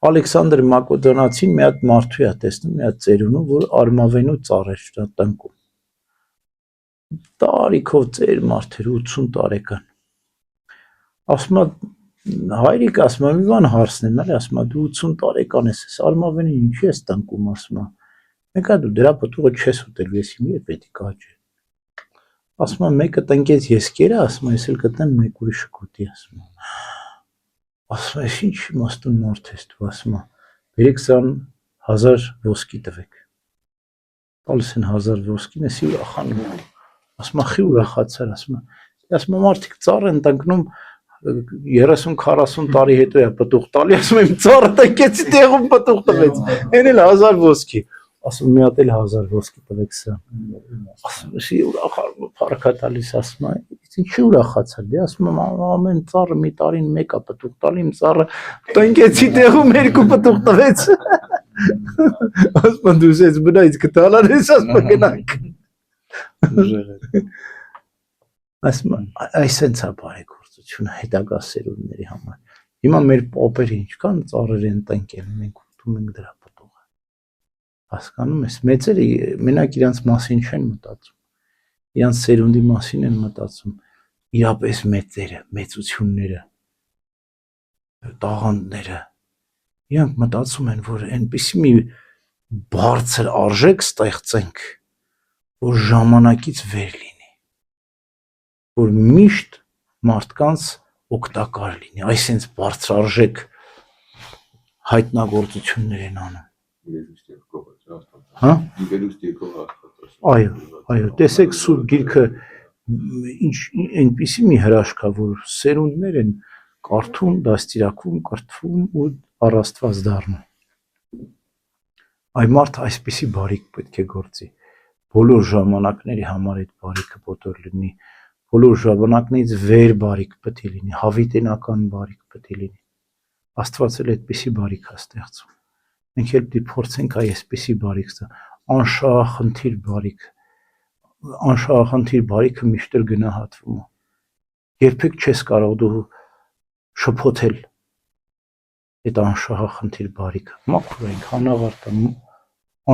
Ալեքսանդր Մակեդոնացին մի հատ մարդու է տեսնում, մի հատ ծերունու, որ արմավենու ծառ էր տնկում։ Տարիքով ծեր մարդ էր 80 տարեկան։ Ասում է հայրիկ, ասում է մի բան հարցնեմ, էլի, ասում է դու 80 տարեկան ես, արմավենը ինչի ես տնկում, ասում է։ Մեկը դու դրա պտուղը չես ուտել, ես հիմի պետք է կաճի։ Ասում է մեկը տնկեց ես կերա, ասում է ես էլ կտնեմ մեկ ուրիշը կուտի, ասում է։ Ասում է ինչ իմաստուն մարդ ես դու, ասում է բերեք 20,000 ոսկի տվեք։ Տալիս են 1000 ոսկին, էսի ուրախանում։ Ասում է խի ուրախացար, ասում է մարդիկ ծառ են տնկնում 30-40 տարի հետո է պտուղ տալի, ասում եմ ծառը տնկեցի տեղում պտուղ տվեց, են էլ 1000 ոսկի, ասում մի հատ էլ 1000 ոսկի տվեք սա, ասում էսի ուրախանում փառքա տալիս, ասում է ինչի ուրախացար, դե ասում եմ ամեն ծառը մի տարին մեկ է պտուղ տալի, իմ ծառը տնկեցի տեղում 2 պտուղ տվեց, ասում եմ դու ես բնայից կտալար ես, ասում եմ գնանք, ասում եմ այսենց է բարեգործությունը հետագա սերունդների համար, հիմա մեր պապերը ինչքան ծառեր են տնկել, մենք ուտում ենք դրա պտուղը, հասկանում ես, մեծերը մենակ իրանց մասին չեն մտածում, իրանց սերունդի մասին են մտածում, իրապես մեծերը, մեծությունները, տաղանդները, իրանք մտածում են, որ այնպիսի մի բարձր արժեք ստեղծենք, որ ժամանակից վեր լինի, որ միշտ մարդկանց օգտակար լինի, այսինց բարձրարժեք հայտնագործություններ են անում։ Այո, տեսեք Սուրբ Գիրքը այնպիսի մի հրաշք է, որ սերունդներ են կարդում, դաստիարակում, կրթվում ու առաստված դառնում։ Այ մարդ այսպիսի բարիք պետք է գործի, բոլոր ժամանակների համար այդ բարիքը պոտոր լինի, բոլոր ժամանակներից վեր բարիք պետք է լինի, հավիտենական բարիք պետք է լինի, Աստված էլ այդպիսի բարիք է ստեղծում, մենք էլ պետք է փորձենք այսպիսի բարիք ստեղծել, անշահախնդիր բարիքը միշտ էլ գնահատվում է, երբեք չես կարող դու շփոթել այդ անշահախնդիր բարիքը, մաքուր ենք, անավարտ է,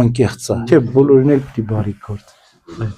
անկեղծ է, չէ, բոլորին էլ պետք է բարիք գործել։